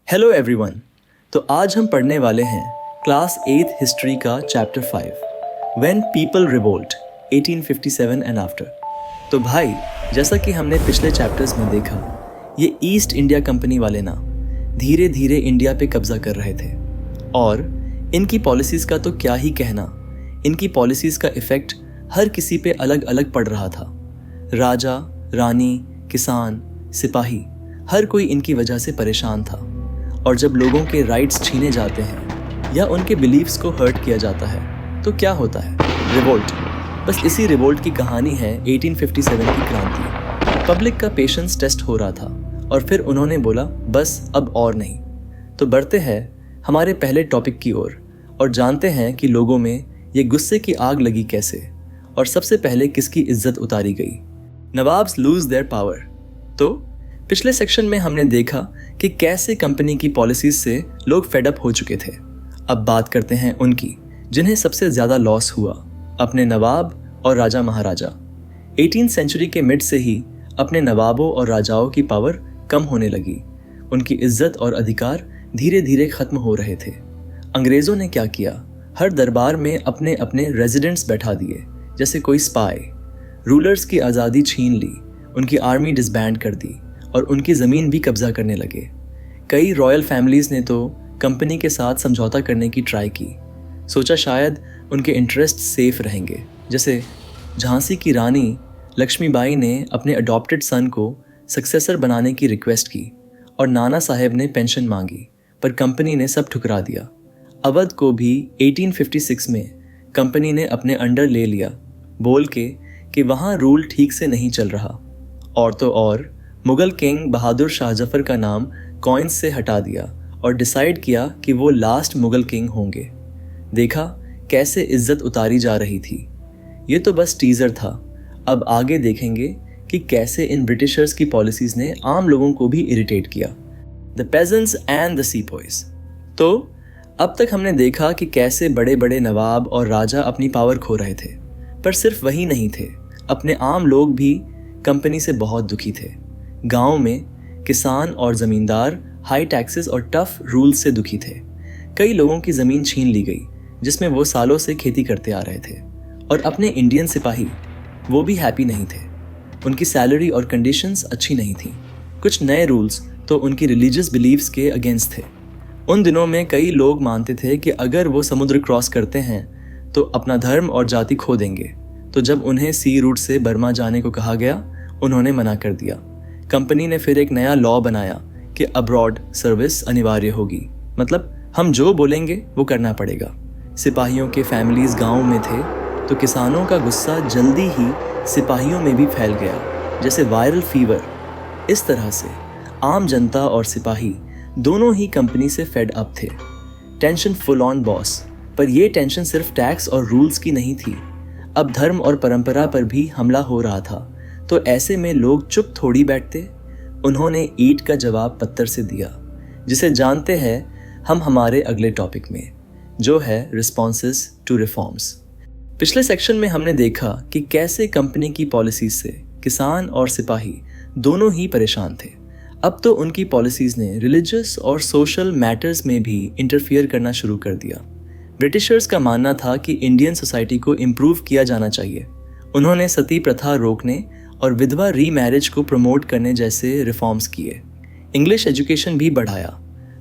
Hello everyone. तो आज हम पढ़ने वाले हैं क्लास 8 हिस्ट्री का chapter 5 when people revolt 1857 and after. तो भाई, जैसा कि हमने पिछले चैप्टर्स में देखा, ये ईस्ट इंडिया कंपनी वाले ना धीरे धीरे इंडिया पे कब्जा कर रहे थे और इनकी पॉलिसीज का तो क्या ही कहना। इनकी पॉलिसीज का इफेक्ट हर किसी पे अलग अलग पड़ रहा था। राजा, रानी, किसान, सिपाही, हर कोई इनकी वजह से परेशान था। और जब लोगों के राइट्स छीने जाते हैं या उनके बिलीव्स को हर्ट किया जाता है तो क्या होता है? रिवोल्ट। बस इसी रिवोल्ट की कहानी है 1857 की क्रांति। पब्लिक का पेशेंस टेस्ट हो रहा था और फिर उन्होंने बोला बस अब और नहीं। तो बढ़ते हैं हमारे पहले टॉपिक की ओर और जानते हैं कि लोगों में ये गुस्से की आग लगी कैसे और सबसे पहले किसकी इज्जत उतारी गई। Nawabs lose their power. तो पिछले सेक्शन में हमने देखा कि कैसे कंपनी की पॉलिसीज से लोग फेड अप हो चुके थे। अब बात करते हैं उनकी जिन्हें सबसे ज्यादा लॉस हुआ, अपने नवाब और राजा महाराजा। 18th सेंचुरी के मिड से ही अपने नवाबों और राजाओं की पावर कम होने लगी। उनकी इज्जत और अधिकार धीरे धीरे खत्म हो रहे थे। अंग्रेजों ने क्या किया? हर दरबार में अपने अपने रेजिडेंट्स बैठा दिए, जैसे कोई स्पाई। रूलर्स की आज़ादी छीन ली, उनकी आर्मी डिसबैंड कर दी और उनकी ज़मीन भी कब्जा करने लगे। कई रॉयल फैमिलीज़ ने तो कंपनी के साथ समझौता करने की ट्राई की, सोचा शायद उनके इंटरेस्ट सेफ रहेंगे। जैसे झांसी की रानी लक्ष्मीबाई ने अपने अडॉप्टेड सन को सक्सेसर बनाने की रिक्वेस्ट की और नाना साहेब ने पेंशन मांगी, पर कंपनी ने सब ठुकरा दिया। अवध को भी 1856 में कंपनी ने अपने अंडर ले लिया, बोल के कि वहाँ रूल ठीक से नहीं चल रहा। और तो और मुगल किंग बहादुर शाह जफर का नाम कॉइन्स से हटा दिया और डिसाइड किया कि वो लास्ट मुगल किंग होंगे। देखा कैसे इज्जत उतारी जा रही थी। ये तो बस टीजर था। अब आगे देखेंगे कि कैसे इन ब्रिटिशर्स की पॉलिसीज ने आम लोगों को भी इरिटेट किया। The peasants and the sepoys. तो अब तक हमने देखा कि कैसे बड़े बड़े नवाब और राजा अपनी पावर खो रहे थे, पर सिर्फ वही नहीं थे, अपने आम लोग भी कंपनी से बहुत दुखी थे। गांव में किसान और जमींदार हाई टैक्सेस और टफ रूल्स से दुखी थे। कई लोगों की जमीन छीन ली गई जिसमें वो सालों से खेती करते आ रहे थे। और अपने इंडियन सिपाही, वो भी हैप्पी नहीं थे। उनकी सैलरी और कंडीशंस अच्छी नहीं थी। कुछ नए रूल्स तो उनकी रिलीजियस बिलीव्स के अगेंस्ट थे। उन दिनों में कई लोग मानते थे कि अगर वो समुद्र क्रॉस करते हैं तो अपना धर्म और जाति खो देंगे। तो जब उन्हें सी रूट से बर्मा जाने को कहा गया, उन्होंने मना कर दिया। कंपनी ने फिर एक नया लॉ बनाया कि अब्रॉड सर्विस अनिवार्य होगी, मतलब हम जो बोलेंगे वो करना पड़ेगा। सिपाहियों के फैमिलीज गांव में थे तो किसानों का गुस्सा जल्दी ही सिपाहियों में भी फैल गया, जैसे वायरल फीवर। इस तरह से आम जनता और सिपाही दोनों ही कंपनी से फेड अप थे। Tension full on boss. पर यह टेंशन सिर्फ टैक्स और रूल्स की नहीं थी, अब धर्म और परंपरा पर भी हमला हो रहा था। तो ऐसे में लोग चुप थोड़ी बैठते। उन्होंने ईंट का जवाब पत्थर से दिया, जिसे जानते हैं हम हमारे अगले टॉपिक में, जो है रिस्पॉन्सेस टू रिफॉर्म्स। पिछले सेक्शन में हमने देखा कि कैसे कंपनी की पॉलिसीज से किसान और सिपाही दोनों ही परेशान थे। अब तो उनकी पॉलिसीज ने रिलीजियस और सोशल मैटर्स में भी इंटरफियर करना शुरू कर दिया। ब्रिटिशर्स का मानना था कि इंडियन सोसाइटी को इम्प्रूव किया जाना चाहिए। उन्होंने सती प्रथा रोकने और विधवा रीमैरिज को प्रमोट करने जैसे रिफॉर्म्स किए। इंग्लिश एजुकेशन भी बढ़ाया।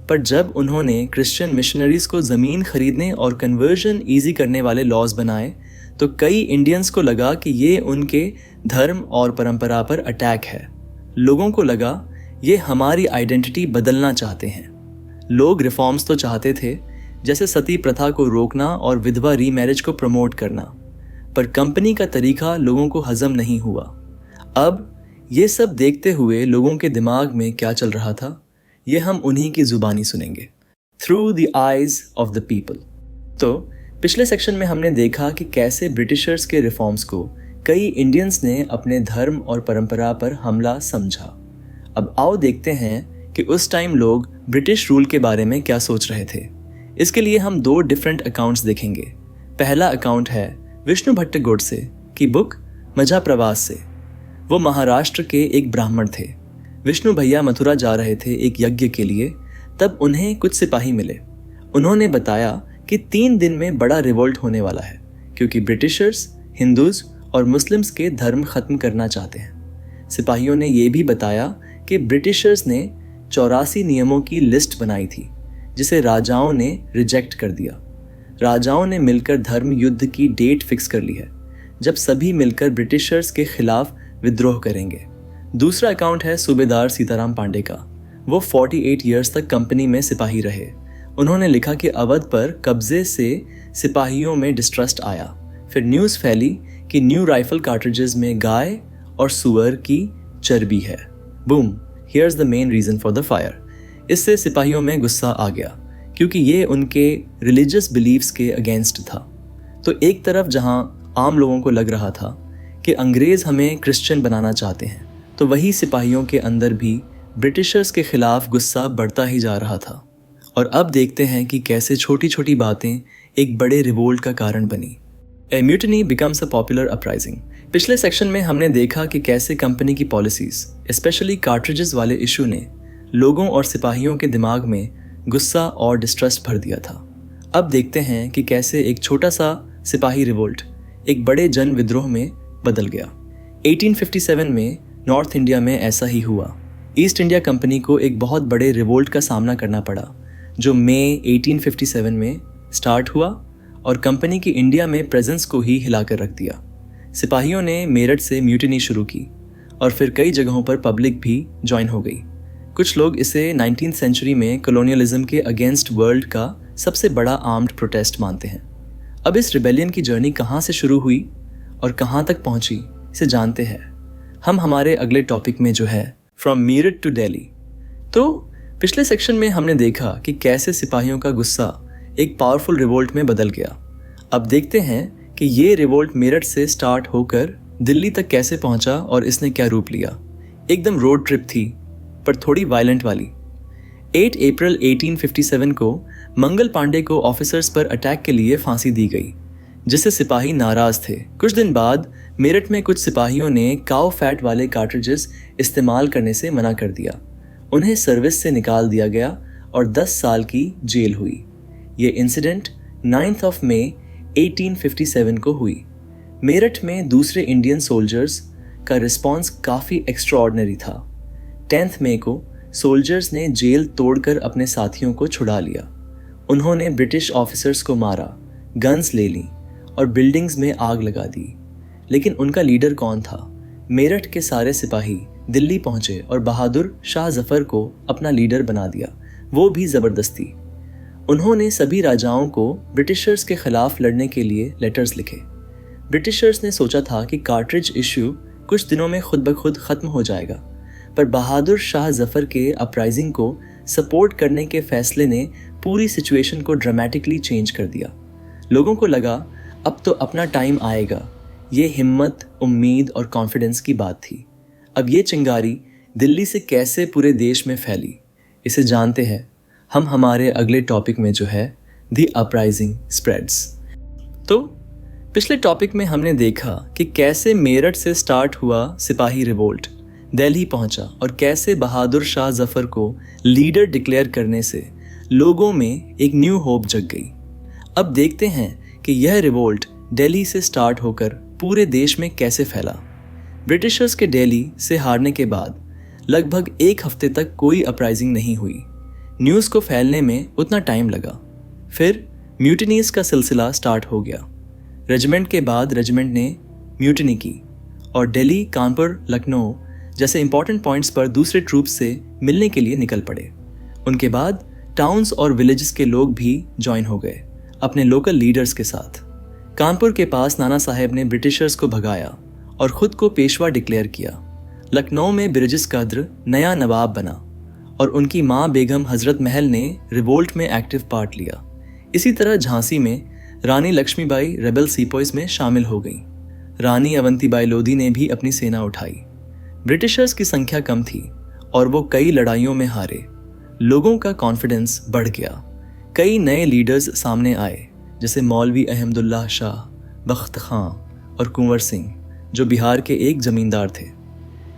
पर जब उन्होंने क्रिश्चियन मिशनरीज को ज़मीन खरीदने और कन्वर्जन ईजी करने वाले लॉज बनाए तो कई इंडियंस को लगा कि ये उनके धर्म और परंपरा पर अटैक है। लोगों को लगा ये हमारी आइडेंटिटी बदलना चाहते हैं। लोग रिफॉर्म्स तो चाहते थे, जैसे सती प्रथा को रोकना और विधवा रीमैरिज को प्रमोट करना, पर कंपनी का तरीका लोगों को हजम नहीं हुआ। अब ये सब देखते हुए लोगों के दिमाग में क्या चल रहा था, ये हम उन्हीं की जुबानी सुनेंगे। Through the eyes of the people. तो पिछले सेक्शन में हमने देखा कि कैसे ब्रिटिशर्स के रिफॉर्म्स को कई इंडियंस ने अपने धर्म और परंपरा पर हमला समझा। अब आओ देखते हैं कि उस टाइम लोग ब्रिटिश रूल के बारे में क्या सोच रहे थे। इसके लिए हम दो डिफरेंट अकाउंट्स देखेंगे। पहला अकाउंट है विष्णु भट्ट गोडसे की बुक मझा प्रवास से। वो महाराष्ट्र के एक ब्राह्मण थे। विष्णु भैया मथुरा जा रहे थे एक यज्ञ के लिए, तब उन्हें कुछ सिपाही मिले। उन्होंने बताया कि 3 दिन में बड़ा रिवोल्ट होने वाला है, क्योंकि ब्रिटिशर्स हिंदूज और मुस्लिम्स के धर्म खत्म करना चाहते हैं। सिपाहियों ने यह भी बताया कि ब्रिटिशर्स ने 84 नियमों की लिस्ट बनाई थी, जिसे राजाओं ने रिजेक्ट कर दिया। राजाओं ने मिलकर धर्म युद्ध की डेट फिक्स कर ली है, जब सभी मिलकर ब्रिटिशर्स के खिलाफ विद्रोह करेंगे। दूसरा अकाउंट है सूबेदार सीताराम पांडे का। वो 48 ईयर्स तक कंपनी में सिपाही रहे। उन्होंने लिखा कि अवध पर कब्जे से सिपाहियों में डिस्ट्रस्ट आया। फिर न्यूज़ फैली कि न्यू राइफल कार्ट्रिजेस में गाय और सुअर की चर्बी है। Boom, here's the main reason for the fire. इससे सिपाहियों में गुस्सा आ गया, क्योंकि ये उनके रिलीजियस बिलीव्स के अगेंस्ट था। तो एक तरफ जहां आम लोगों को लग रहा था कि अंग्रेज हमें क्रिश्चियन बनाना चाहते हैं, तो वही सिपाहियों के अंदर भी ब्रिटिशर्स के खिलाफ गुस्सा बढ़ता ही जा रहा था। और अब देखते हैं कि कैसे छोटी छोटी बातें एक बड़े रिवोल्ट का कारण बनी। A mutiny becomes a popular uprising. पिछले सेक्शन में हमने देखा कि कैसे कंपनी की पॉलिसीज, स्पेशली कार्ट्रिजेस वाले इशू ने लोगों और सिपाहियों के दिमाग में गुस्सा और डिस्ट्रस्ट भर दिया था। अब देखते हैं कि कैसे एक छोटा सा सिपाही रिवोल्ट एक बड़े जन विद्रोह में बदल गया। 1857 में नॉर्थ इंडिया में ऐसा ही हुआ। ईस्ट इंडिया कंपनी को एक बहुत बड़े रिवोल्ट का सामना करना पड़ा, जो मई 1857 में स्टार्ट हुआ और कंपनी की इंडिया में प्रेजेंस को ही हिलाकर रख दिया। सिपाहियों ने मेरठ से म्यूटिनी शुरू की और फिर कई जगहों पर पब्लिक भी ज्वाइन हो गई। कुछ लोग इसे 19th सेंचुरी में कॉलोनियलिज्म के अगेंस्ट वर्ल्ड का सबसे बड़ा आर्म्ड प्रोटेस्ट मानते हैं। अब इस रिबेलियन की जर्नी कहाँ से शुरू हुई और कहाँ तक पहुँची, इसे जानते हैं हम हमारे अगले टॉपिक में, जो है फ्रॉम मीरठ टू दिल्ली। तो पिछले सेक्शन में हमने देखा कि कैसे सिपाहियों का गुस्सा एक पावरफुल रिवोल्ट में बदल गया। अब देखते हैं कि ये रिवोल्ट मेरठ से स्टार्ट होकर दिल्ली तक कैसे पहुंचा और इसने क्या रूप लिया। एकदम रोड ट्रिप थी, पर थोड़ी वायलेंट वाली। 8 अप्रैल 1857 को मंगल पांडे को ऑफिसर्स पर अटैक के लिए फांसी दी गई, जिससे सिपाही नाराज थे। कुछ दिन बाद मेरठ में कुछ सिपाहियों ने काऊ फैट वाले कार्ट्रिजेस इस्तेमाल करने से मना कर दिया। उन्हें सर्विस से निकाल दिया गया और 10 साल की जेल हुई। ये इंसिडेंट 9 मई 1857 को हुई। मेरठ में दूसरे इंडियन सोल्जर्स का रिस्पॉन्स काफ़ी एक्स्ट्राऑर्डिनरी था। 10 मई को सोल्जर्स ने जेल तोड़कर अपने साथियों को छुड़ा लिया। उन्होंने ब्रिटिश ऑफिसर्स को मारा, गन्स ले ली और बिल्डिंग्स में आग लगा दी। लेकिन उनका लीडर कौन था? मेरठ के सारे सिपाही दिल्ली पहुंचे और बहादुर शाह जफर को अपना लीडर बना दिया, वो भी ज़बरदस्ती। उन्होंने सभी राजाओं को ब्रिटिशर्स के खिलाफ लड़ने के लिए लेटर्स लिखे। ब्रिटिशर्स ने सोचा था कि कार्ट्रिज इश्यू कुछ दिनों में खुद ब खुद ख़त्म हो जाएगा, पर बहादुर शाह जफर के अपराइजिंग को सपोर्ट करने के फैसले ने पूरी सिचुएशन को ड्रामेटिकली चेंज कर दिया। लोगों को लगा अब तो अपना टाइम आएगा। ये हिम्मत, उम्मीद और कॉन्फिडेंस की बात थी। अब ये चिंगारी दिल्ली से कैसे पूरे देश में फैली, इसे जानते हैं हम हमारे अगले टॉपिक में, जो है द अपराइजिंग स्प्रेड्स। तो पिछले टॉपिक में हमने देखा कि कैसे मेरठ से स्टार्ट हुआ सिपाही रिवोल्ट, दिल्ली पहुंचा और कैसे बहादुर शाह जफर को लीडर डिक्लेयर करने से लोगों में एक न्यू होप जग गई। अब देखते हैं कि यह रिवोल्ट दिल्ली से स्टार्ट होकर पूरे देश में कैसे फैला। ब्रिटिशर्स के दिल्ली से हारने के बाद लगभग 1 हफ्ते तक कोई अपराइजिंग नहीं हुई। न्यूज़ को फैलने में उतना टाइम लगा। फिर म्यूटिनीज का सिलसिला स्टार्ट हो गया। रेजिमेंट के बाद रेजिमेंट ने म्यूटिनी की और दिल्ली, कानपुर, लखनऊ जैसे इंपॉर्टेंट पॉइंट्स पर दूसरे ट्रूप्स से मिलने के लिए निकल पड़े। उनके बाद टाउन्स और विलेजेस के लोग भी ज्वाइन हो गए अपने लोकल लीडर्स के साथ। कानपुर के पास नाना साहेब ने ब्रिटिशर्स को भगाया और खुद को पेशवा डिक्लेयर किया। लखनऊ में बिरजिस कद्र नया नवाब बना और उनकी माँ बेगम हजरत महल ने रिवोल्ट में एक्टिव पार्ट लिया। इसी तरह झांसी में रानी लक्ष्मीबाई रेबल सीपॉइज में शामिल हो गई। रानी अवंतीबाई लोधी ने भी अपनी सेना उठाई। ब्रिटिशर्स की संख्या कम थी और वो कई लड़ाइयों में हारे। लोगों का कॉन्फिडेंस बढ़ गया। कई नए लीडर्स सामने आए, जैसे मौलवी अहमदुल्लाह शाह, बख्त खां और कुंवर सिंह, जो बिहार के एक जमींदार थे।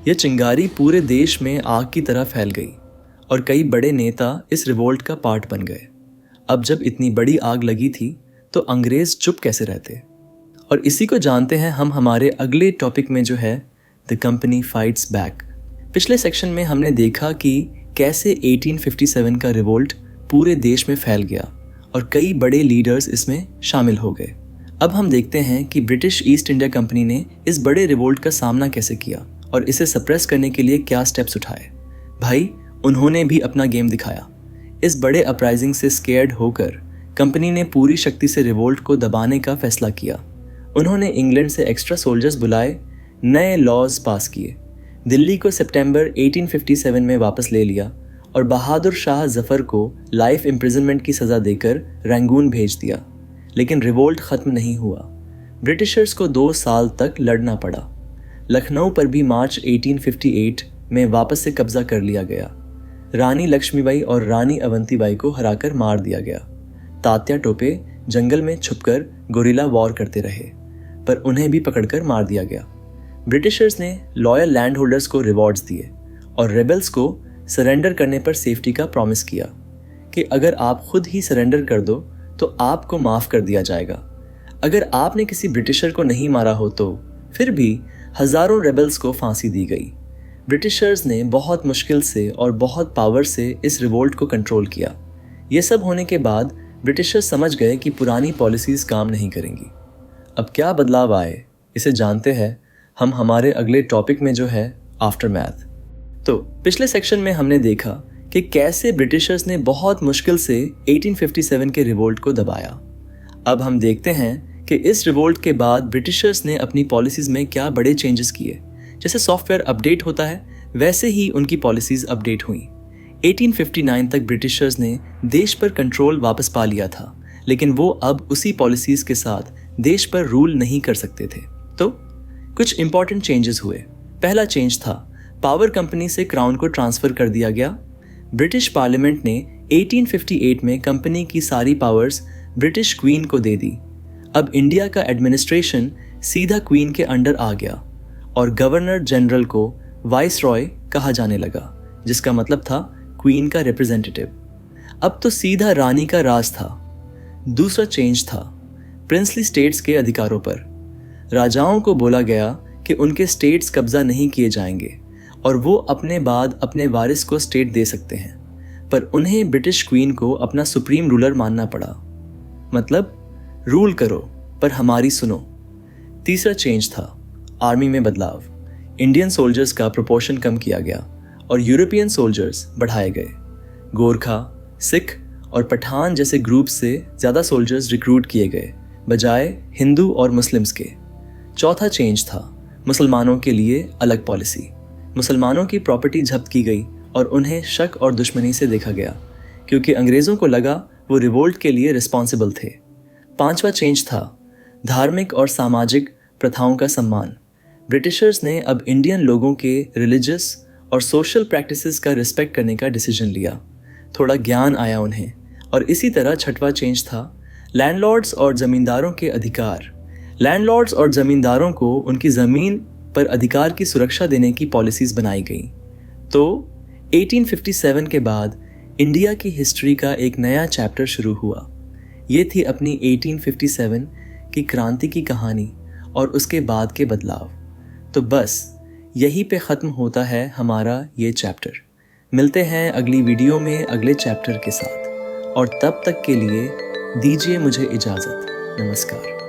यह चिंगारी पूरे देश में आग की तरह फैल गई और कई बड़े नेता इस रिवोल्ट का पार्ट बन गए। अब जब इतनी बड़ी आग लगी थी तो अंग्रेज चुप कैसे रहते? और इसी को जानते हैं हम हमारे अगले टॉपिक में, जो है द कंपनी फाइट्स बैक। पिछले सेक्शन में हमने देखा कि कैसे 1857 का रिवोल्ट पूरे देश में फैल गया और कई बड़े लीडर्स इसमें शामिल हो गए। अब हम देखते हैं कि ब्रिटिश ईस्ट इंडिया कंपनी ने इस बड़े रिवोल्ट का सामना कैसे किया और इसे सप्रेस करने के लिए क्या स्टेप्स उठाए। भाई, उन्होंने भी अपना गेम दिखाया। इस बड़े अपराइजिंग से स्केयर्ड होकर कंपनी ने पूरी शक्ति से रिवोल्ट को दबाने का फैसला किया। उन्होंने इंग्लैंड से एक्स्ट्रा सोल्जर्स बुलाए, नए लॉज पास किए, दिल्ली को सितंबर 1857 में वापस ले लिया और बहादुर शाह जफर को लाइफ इम्प्रिजनमेंट की सज़ा देकर रंगून भेज दिया। लेकिन रिवोल्ट ख़त्म नहीं हुआ। ब्रिटिशर्स को 2 साल तक लड़ना पड़ा। लखनऊ पर भी मार्च 1858 में वापस से कब्जा कर लिया गया। रानी लक्ष्मीबाई और रानी अवंतीबाई को हराकर मार दिया गया। तात्या टोपे जंगल में छुपकर गोरिल्ला वॉर करते रहे, पर उन्हें भी पकड़कर मार दिया गया। ब्रिटिशर्स ने लॉयल लैंड होल्डर्स को रिवॉर्ड्स दिए और रेबल्स को सरेंडर करने पर सेफ्टी का प्रॉमिस किया कि अगर आप खुद ही सरेंडर कर दो तो आपको माफ़ कर दिया जाएगा। अगर आपने किसी ब्रिटिशर को नहीं मारा हो तो फिर भी हज़ारों रेबल्स को फांसी दी गई। ब्रिटिशर्स ने बहुत मुश्किल से और बहुत पावर से इस रिवोल्ट को कंट्रोल किया। ये सब होने के बाद ब्रिटिशर्स समझ गए कि पुरानी पॉलिसीज़ काम नहीं करेंगी। अब क्या बदलाव आए, इसे जानते हैं हम हमारे अगले टॉपिक में, जो है आफ्टरमैथ। तो पिछले सेक्शन में हमने देखा कि कैसे ब्रिटिशर्स ने बहुत मुश्किल से 1857 के रिवोल्ट को दबाया। अब हम देखते हैं कि इस रिवोल्ट के बाद ब्रिटिशर्स ने अपनी पॉलिसीज़ में क्या बड़े चेंजेस किए। जैसे सॉफ्टवेयर अपडेट होता है, वैसे ही उनकी पॉलिसीज़ अपडेट हुई। 1859 तक ब्रिटिशर्स ने देश पर कंट्रोल वापस पा लिया था, लेकिन वो अब उसी पॉलिसीज़ के साथ देश पर रूल नहीं कर सकते थे। तो कुछ इंपॉर्टेंट चेंजेस हुए। पहला चेंज था पावर कंपनी से क्राउन को ट्रांसफ़र कर दिया गया। ब्रिटिश पार्लियामेंट ने 1858 में कंपनी की सारी पावर्स ब्रिटिश क्वीन को दे दी। अब इंडिया का एडमिनिस्ट्रेशन सीधा क्वीन के अंडर आ गया और गवर्नर जनरल को वाइस रॉय कहा जाने लगा, जिसका मतलब था क्वीन का रिप्रेजेंटेटिव। अब तो सीधा रानी का राज था। दूसरा चेंज था प्रिंसली स्टेट्स के अधिकारों पर। राजाओं को बोला गया कि उनके स्टेट्स कब्जा नहीं किए जाएंगे और वो अपने बाद अपने वारिस को स्टेट दे सकते हैं, पर उन्हें ब्रिटिश क्वीन को अपना सुप्रीम रूलर मानना पड़ा। मतलब रूल करो पर हमारी सुनो। तीसरा चेंज था आर्मी में बदलाव। इंडियन सोल्जर्स का प्रोपोर्शन कम किया गया और यूरोपियन सोल्जर्स बढ़ाए गए। गोरखा, सिख और पठान जैसे ग्रुप से ज़्यादा सोल्जर्स रिक्रूट किए गए, बजाय हिंदू और मुस्लिम्स के। चौथा चेंज था मुसलमानों के लिए अलग पॉलिसी। मुसलमानों की प्रॉपर्टी जब्त की गई और उन्हें शक और दुश्मनी से देखा गया, क्योंकि अंग्रेज़ों को लगा वो रिवोल्ट के लिए रिस्पॉन्सिबल थे। पांचवा चेंज था धार्मिक और सामाजिक प्रथाओं का सम्मान। ब्रिटिशर्स ने अब इंडियन लोगों के रिलीजियस और सोशल प्रैक्टिसेस का रिस्पेक्ट करने का डिसीजन लिया। थोड़ा ज्ञान आया उन्हें। और इसी तरह छठवां चेंज था लैंडलॉर्ड्स और ज़मींदारों के अधिकार। लैंडलॉर्ड्स और ज़मींदारों को उनकी ज़मीन पर अधिकार की सुरक्षा देने की पॉलिसीज़ बनाई गई। तो 1857 के बाद इंडिया की हिस्ट्री का एक नया चैप्टर शुरू हुआ। ये थी अपनी 1857 की क्रांति की कहानी और उसके बाद के बदलाव। तो बस यहीं पे ख़त्म होता है हमारा ये चैप्टर। मिलते हैं अगली वीडियो में अगले चैप्टर के साथ, और तब तक के लिए दीजिए मुझे इजाज़त। नमस्कार।